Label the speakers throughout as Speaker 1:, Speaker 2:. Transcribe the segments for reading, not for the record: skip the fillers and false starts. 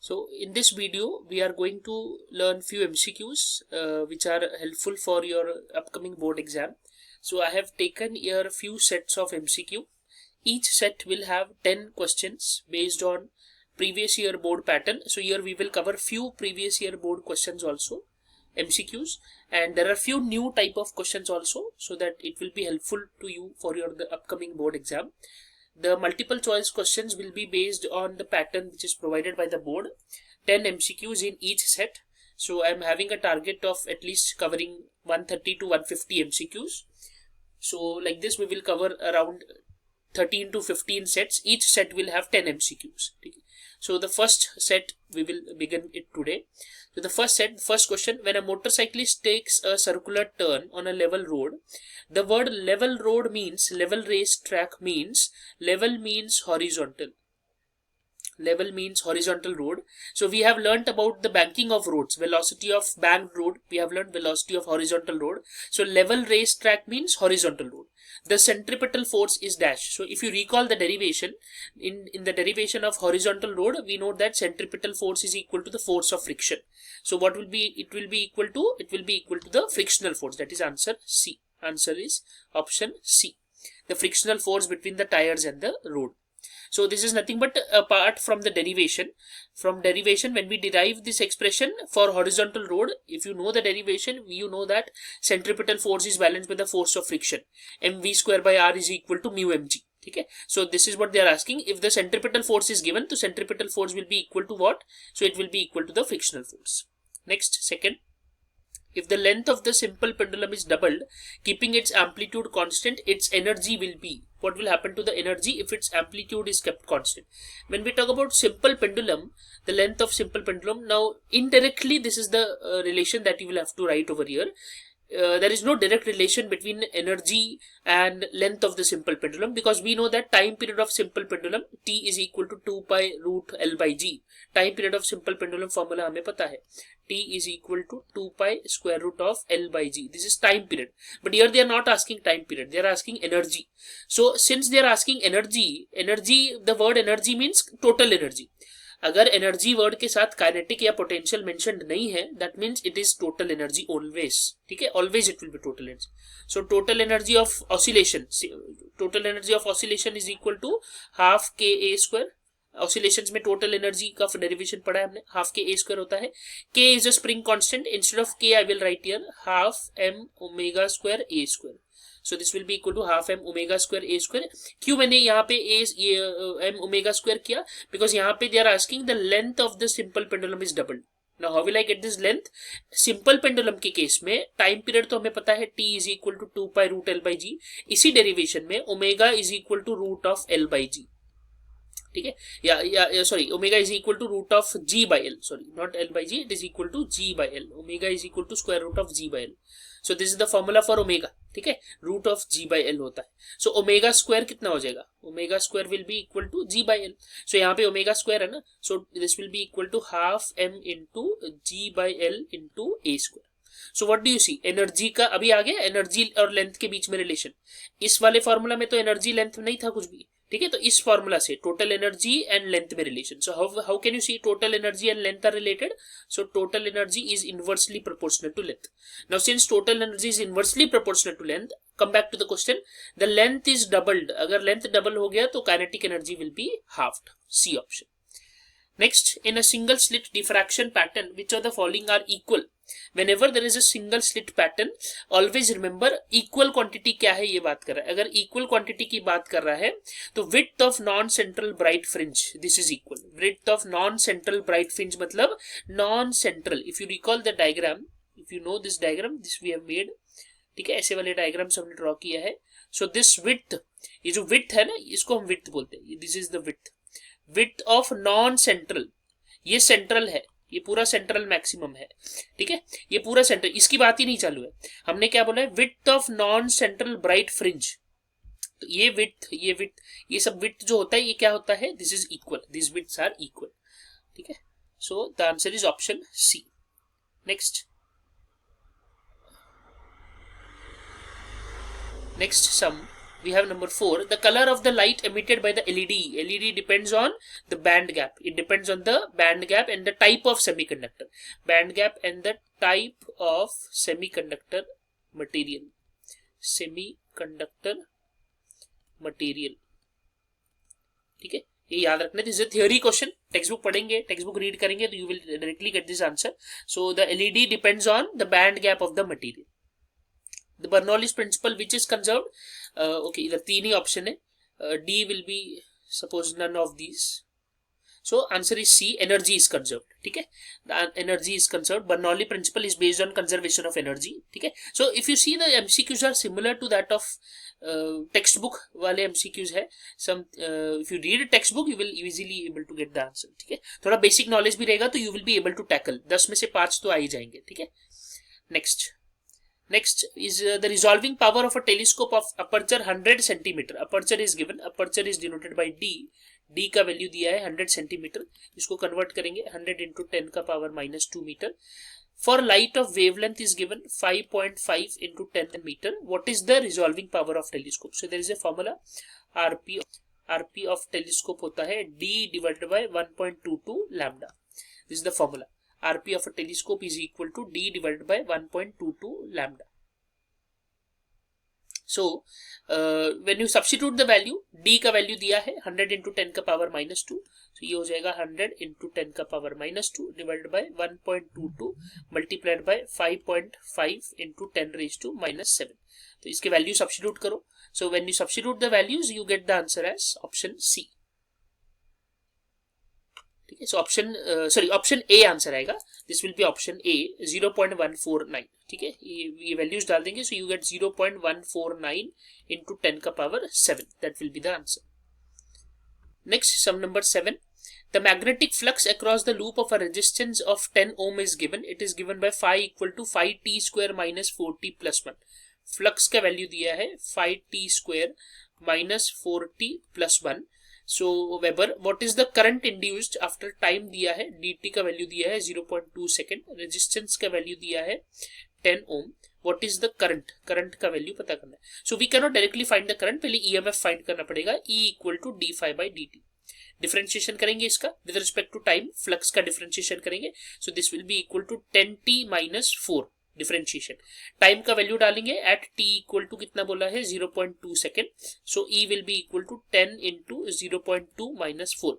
Speaker 1: So in this video, we are going to learn few MCQs which are helpful for your upcoming board exam. So I have taken here a few sets of MCQ. Each set will have 10 questions based on previous year board pattern. So here we will cover few previous year board questions also, MCQs, and there are few new type of questions also, so that it will be helpful to you for the upcoming board exam. The multiple choice questions will be based on the pattern which is provided by the board. 10 MCQs in each set. So I am having a target of at least covering 130 to 150 MCQs. So like this we will cover around 13 to 15 sets. Each set will have 10 MCQs. So the first set we will begin it today. So the first set, first question: when a motorcyclist takes a circular turn on a level road, the word level road means, level race track means, level means horizontal. Level means horizontal road. So we have learnt about the banking of roads, velocity of banked road. We have learnt velocity of horizontal road. So level race track means horizontal road. The centripetal force is dash. So if you recall the derivation, in the derivation of horizontal road, we know that centripetal force is equal to the force of friction. So what will be, it will be equal to the frictional force. That is answer C. Answer is option C. The frictional force between the tires and the road. So this is nothing but apart from the derivation. From derivation, when we derive this expression for horizontal road, if you know the derivation, you know that centripetal force is balanced by the force of friction. mv square by r is equal to mu mg. Okay, so this is what they are asking. If the centripetal force is given, the centripetal force will be equal to what? So it will be equal to the frictional force. Next, second. If the length of the simple pendulum is doubled, keeping its amplitude constant, its energy will be. What will happen to the energy if its amplitude is kept constant? When we talk about simple pendulum, the length of simple pendulum, now indirectly this is the relation that you will have to write over here. There is no direct relation between energy and length of the simple pendulum, because we know that time period of simple pendulum t is equal to 2 pi root L by g. Time period of simple pendulum formula हमें पता है, t is equal to 2 pi square root of L by g. This is time period, but here they are not asking time period, they are asking energy. So since they are asking energy, the word energy means total energy. अगर energy word के साथ kinetic या potential mentioned नहीं है, that means it is total energy always. ठीक है, always it will be total energy. So total energy of oscillation, total energy of oscillation is equal to half k A square. Oscillations में total energy का derivation पढ़ा है हमने, half k A square होता है. K is a spring constant, instead of K I will write here half M omega square A square. So this will be equal to half m omega square a square. क्यों मैंने यहाँ पे m omega square किया? Because यहाँ पे they are asking the length of the simple pendulum is doubled. Now how will I get this length? Simple pendulum के case में time period तो हमें पता है t is equal to 2 pi root L by g. इसी derivation में omega is equal to root of L by g. ठीक है, या sorry, omega is equal to root of G by L, sorry not L by G, it is equal to G by L. Omega is equal to square root of G by L. So this is the formula for omega. ठीक है, root of G by L होता है. So omega square कितना हो जाएगा? Omega square will be equal to G by L. So यहाँ पे omega square है ना, so this will be equal to half m into g by l into A square. So what do you see? Energy का अभी आ गया, energy और length के बीच में रिलेशन. इस वाले फॉर्मूला में तो एनर्जी लेंथ नहीं था कुछ भी. ठीक है, तो इस फॉर्मूला से टोटल एनर्जी एंड लेंथ में relation. So how can you see total energy and length are related? So total energy is inversely proportional to length. Now since total energy is inversely proportional to length, come back to the question. The length is doubled. अगर length double हो गया तो kinetic energy will be halved. C option. Next, in a single slit diffraction pattern, which of the following are equal? Whenever there is a single slit pattern, always remember equal quantity क्या है ये बात कर रहा है. अगर equal quantity की बात कर रहा है तो width of non-central bright fringe, this is equal. Width of non-central bright fringe मतलब non-central. If you recall the diagram, if you know this diagram, this we have made. ठीक है, ऐसे वाले डायग्राम्स हमने ड्रॉ किया है. सो दिस width, ये जो width है ना, इसको हम width बोलते हैं. This is the width. Width of non central, ये सेंट्रल है, ये पूरा सेंट्रल मैक्सिमम है. ठीक है, ये पूरा सेंट्रल, इसकी बात ही नहीं चालू है. हमने क्या बोला है? Width of non central bright fringe. तो ये विड्थ, ये सब विड्थ जो होता है, ये क्या होता है? This is equal, this widths are equal. ठीक है, so the answer is option C. Next sum. we have number 4. The color of the light emitted by the LED. LED depends on the band gap. It depends on the band gap and the type of semiconductor. Band gap and the type of semiconductor material. Semiconductor material. ठीक है, ये याद रखना. This is a theory question. Text book पढ़ेंगे, text book read करेंगे तो you will directly get this answer. So the LED depends on the band gap of the material. The Bernoulli's principle which is conserved. Okay, इधर 3 ही option है. D will be suppose none of these. So answer is C, energy is conserved. ठीक है, the energy is conserved. Bernoulli principle is based on conservation of energy. ठीक है, so if you see the MCQs are similar to that of textbook वाले MCQs है. Some if you read a textbook you will easily able to get the answer. ठीक है, थोड़ा basic knowledge भी रहेगा तो you will be able to tackle. 10 में से 5 तो आ ही जाएंगे. ठीक है, next is the resolving power of a telescope of aperture 100 centimeter. Aperture is given. Aperture is denoted by D. D का वैल्यू दिया है 100 सेंटीमीटर. इसको कन्वर्ट करेंगे 100 into 10 का power -2 metre. For light of wavelength is given 5.5 into 10 metre. What is the resolving power of telescope? So there is a formula. RP of telescope होता है D divided by 1.22 lambda. This is the formula. RP of a telescope is equal to D divided by 1.22 lambda. So when you substitute the value, D का value दिया है 100 into 10 का power -2. So ये हो जाएगा 100 into 10 का power -2 divided by 1.22 multiplied by 5.5 into 10 raised to -7. तो इसके वैल्यू सब्स्टिट्यूट करो. So when you substitute the values, you get the answer as option C. ठीक है, so ऑप्शन A आंसर आएगा. This will B option A, 0.149. ठीक है, ये values डाल देंगे. सो यू गेट 0.149 into 10 का power 7. That will be the answer. Next, sum number 7. The magnetic flux across the loop of a resistance of 10 ohm is given. It is given by phi equal to phi t square minus 4t plus 1. Flux का value दिया है phi t square minus 4t plus 1. So Weber, what is the current induced after time दिया है. dt का value दिया है 0.2 second. Resistance का value दिया है 10 ohm. What is the current? Current का वैल्यू पता करना है. So we cannot directly find the current. पहले EMF फाइंड करना पड़ेगा. E equal to d phi by dt. Differentiation करेंगे इसका with respect to time. Flux का डिफरेंशिएशन करेंगे. So this will be equal to 10t minus 4. Differentiation. Time का value डालेंगे at t equal to कितना बोला है 0.2 second. So E will be equal to 10 into 0.2 minus 4.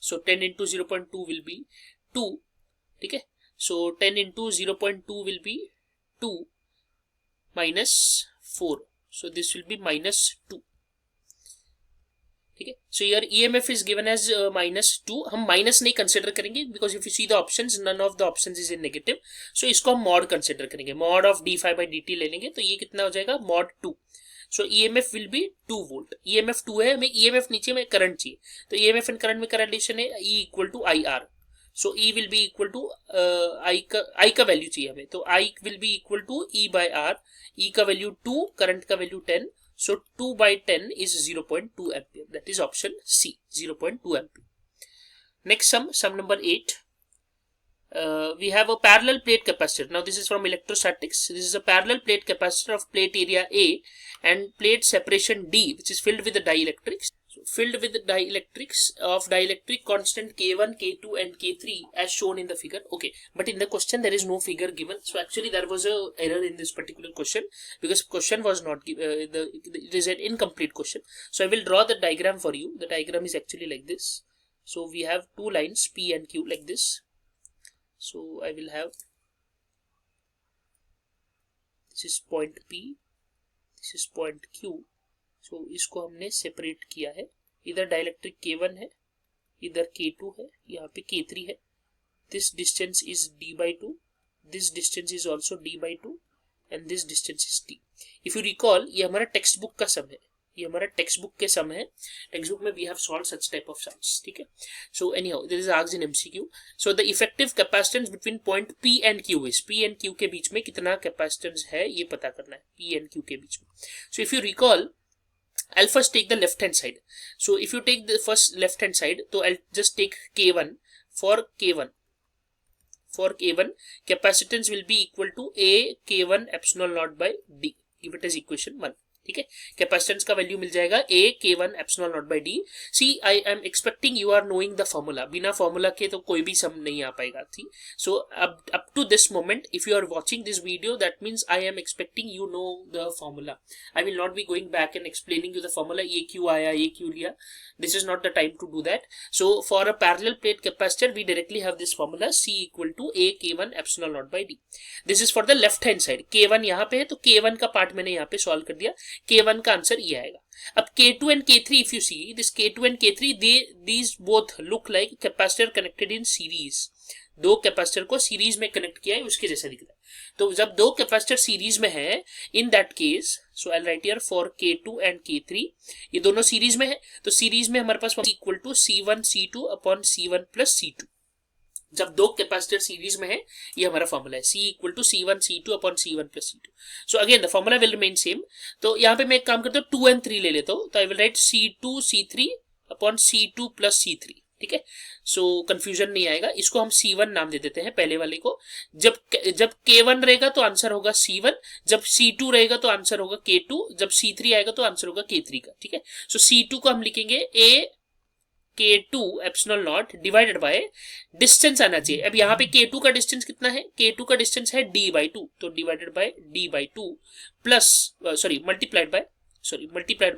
Speaker 1: So 10 into 0.2 will be 2. ठीक है, so 10 into 0.2 will be 2 minus 4. So this will be -2. ठीक है, so your EMF is given as -2. हम minus नहीं consider करेंगे because if you see the options, none of the options is in negative. So इसको हम mod consider करेंगे. Mod of d phi by dt ले लेंगे तो ये कितना हो जाएगा mod 2. So EMF will be 2 volt. EMF 2 है, हमें EMF नीचे में करंट चाहिए. तो EMF एंड करंट में करंट रिलेशन है E equal to IR. So E will be equal to I का वैल्यू चाहिए हमें. तो I will be equal to E by R. E का वैल्यू 2, करंट का value 10. So 2 by 10 is 0.2 ampere. That is option C, 0.2 ampere. Next sum number 8. We have a parallel plate capacitor. Now this is from electrostatics. This is a parallel plate capacitor of plate area A and plate separation D, which is filled with the dielectrics. So filled with the dielectrics of dielectric constant K1, K2 and K3 as shown in the figure. Okay, but in the question there is no figure given. So actually there was a error in this particular question because question was not given. It is an incomplete question. So I will draw the diagram for you. The diagram is actually like this. So we have two lines P and Q like this. So I will have, this is point P, this is point Q. So इसको हमने separate किया है. इधर dielectric K1 है, इधर K2 है, यहाँ पे K3 है. This distance is d by 2. This distance is also d by 2 and this distance is t. If you recall, ये हमारा टेक्स्ट बुक का सम है. ये हमारा टेक्स्ट बुक के सम है. टेक्स्ट बुक में we have solve such type of sums. ठीक है, so anyhow this is asked in MCQ. So the effective capacitance between point P and Q is, P and Q के बीच में कितना capacitance है ये पता करना है. P एंड Q के बीच में. So if you recall, I'll first take the left hand side. So if you take the first left hand side, so I'll just take K1. For K1 capacitance will be equal to A K1 epsilon naught by D. Give it as equation 1. ठीक है, capacitance का value मिल जाएगा A K1 epsilon not by D. See I am expecting you are knowing the formula. बिना formula के तो कोई भी sum नहीं आ पाएगा. ठीक, so up to this moment if you are watching this video that means I am expecting you know the formula. I will not be going back and explaining you the formula. ये क्यों आया, ये क्यों लिया. This is not the time to do that. So for a parallel plate capacitor, we directly have this formula C equal to A K1 epsilon naught by D. This is for the left hand side. K1 यहाँ पे है तो K1 का part मैंने यहाँ पे solve कर दिया. K1 का आंसर ये आएगा. अब K2 and K3, if you see this K2 and K3, these both look like capacitor connected in series. दो कैपेसिटर को सीरीज में कनेक्ट किया है उसके जैसा दिख रहा है. तो जब दो कैपेसिटर सीरीज में है, in that case, so I right here for K2 and K3, ये दोनों सीरीज में है तो सीरीज में हमारे पास equal to C1 C2 upon C1 plus C2. जब दो कैपेसिटर सीरीज में है ये हमारा फॉर्मूला है C equal to C1 C2 upon C1 plus C2. So again the formula will remain same. तो यहाँ पे मैं एक काम करता हूँ 2 and 3 ले लेता हूँ. तो आई will right C2 C3 upon C2 plus C3. ठीक है, सो कंफ्यूजन नहीं आएगा. इसको हम C1 नाम दे देते हैं पहले वाले को. जब K1 रहेगा तो आंसर होगा C1, जब C2 रहेगा तो आंसर होगा K2, जब C3 आएगा तो आंसर होगा K3 का. ठीक है, सो C2 को हम लिखेंगे A K2 epsilon naught divided by distance आना चाहिए. अब यहाँ पे K2 का डिस्टेंस कितना है, K2 का डिस्टेंस है D/2, तो divided by D/2 plus multiplied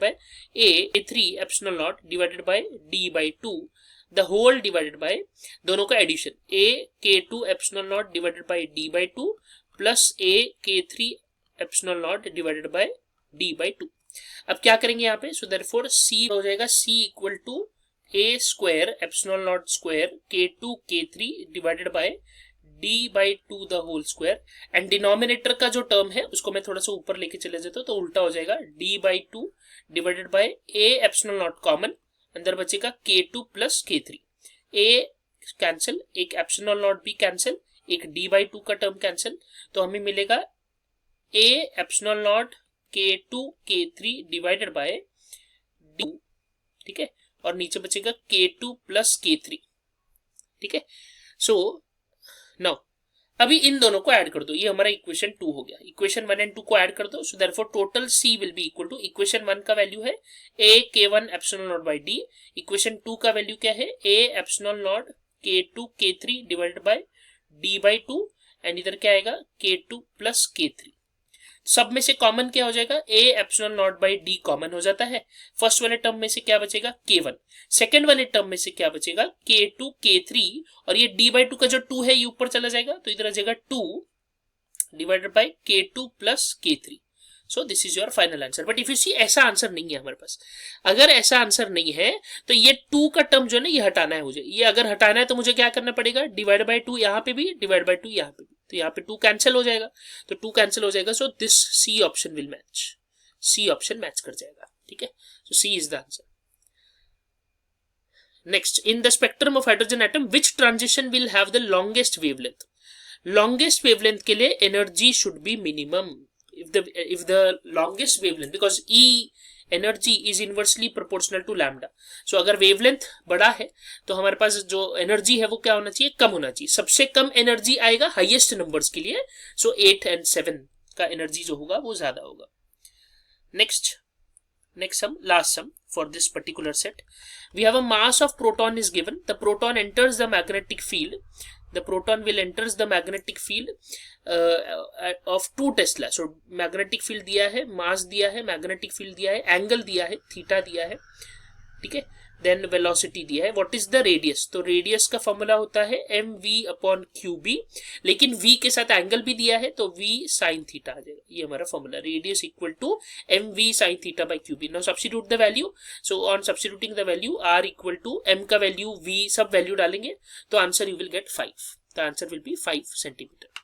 Speaker 1: by A K3 epsilon naught divided by D/2 the whole divided by दोनों का addition A K2 epsilon naught divided by D/2 plus A K3 epsilon naught divided by D/2. अब क्या करेंगे यहाँ पे, so therefore C हो जाएगा C equal to A square epsilon naught square K2 K3 divided by D/2 the whole square. And denominator का जो term है उसको मैं थोड़ा सा ऊपर लेके चले जाता हूँ तो उल्टा हो जाएगा D/2 divided by A epsilon not common, अंदर बचेगा K2 plus K3. A cancel, एक एप्सिलॉन नॉट भी कैंसिल, एक D/2 का टर्म कैंसिल, तो हमें मिलेगा A epsilon naught K2 K3 divided bye D. ठीक है, और नीचे बचेगा K2 प्लस K3. ठीक है, सो नाउ अभी इन दोनों को ऐड कर दो. ये हमारा इक्वेशन 2 हो गया. इक्वेशन 1 and 2 को ऐड कर दो. So therefore total C will be equal to, equation 1 का वैल्यू है A K1 epsilon naught by D. Equation 2 का वैल्यू क्या है, A epsilon naught K2 K3 divided by D/2 and इधर क्या आएगा K2 प्लस K3. सब में से कॉमन क्या हो जाएगा, A epsilon naught by D common हो जाता है. फर्स्ट वाले टर्म में से क्या बचेगा K1, सेकेंड वाले टर्म में से क्या बचेगा K2 K3, और ये D/2 का जो 2 है ये ऊपर चला जाएगा तो इधर आ जाएगा 2 divided by K2 plus K3. So this is your final answer. But if you see ऐसा आंसर नहीं है हमारे पास. अगर ऐसा आंसर नहीं है तो ये 2 का टर्म जो है ना ये हटाना है मुझे. ये अगर हटाना है तो मुझे क्या करना पड़ेगा, डिवाइड बाय 2 यहाँ पे भी, डिवाइड बाय 2 यहाँ पे भी, तो यहाँ पे 2 कैंसिल हो जाएगा. तो 2 कैंसिल हो जाएगा. So this C option will match, C option match कर जाएगा. ठीक है, सो C is the answer. Next, in the spectrum of hydrogen atom which transition will have the longest wavelength. Longest wavelength के लिए energy should be minimum. if the longest wavelength, because E energy is inversely proportional to lambda. so अगर wavelength बड़ा है तो हमारे पास जो energy है वो क्या होना चाहिए, कम होना चाहिए. सबसे कम एनर्जी आएगा हाईएस्ट नंबर्स के लिए. सो 8 and 7 का एनर्जी जो होगा वो ज्यादा होगा. Next sum, last sum for this particular set. We have a mass of proton is given. The proton enters the magnetic field. The proton will enters the magnetic field of 2 Tesla. So magnetic field दिया है, mass दिया है, magnetic field दिया है, angle दिया है, theta दिया है. ठीक है, देन वेलोसिटी दिया है. व्हाट इज द रेडियस, तो रेडियस का फॉर्मूला होता है mv/qb, लेकिन v के साथ एंगल भी दिया है तो v sin थीटा आ जाएगा. ये हमारा formula, radius equal to mv sin theta by qb. Now substitute the value. So on substituting the value r equal to m का वैल्यू v सब वैल्यू डालेंगे तो answer you will get 5. The answer will be 5 centimetre.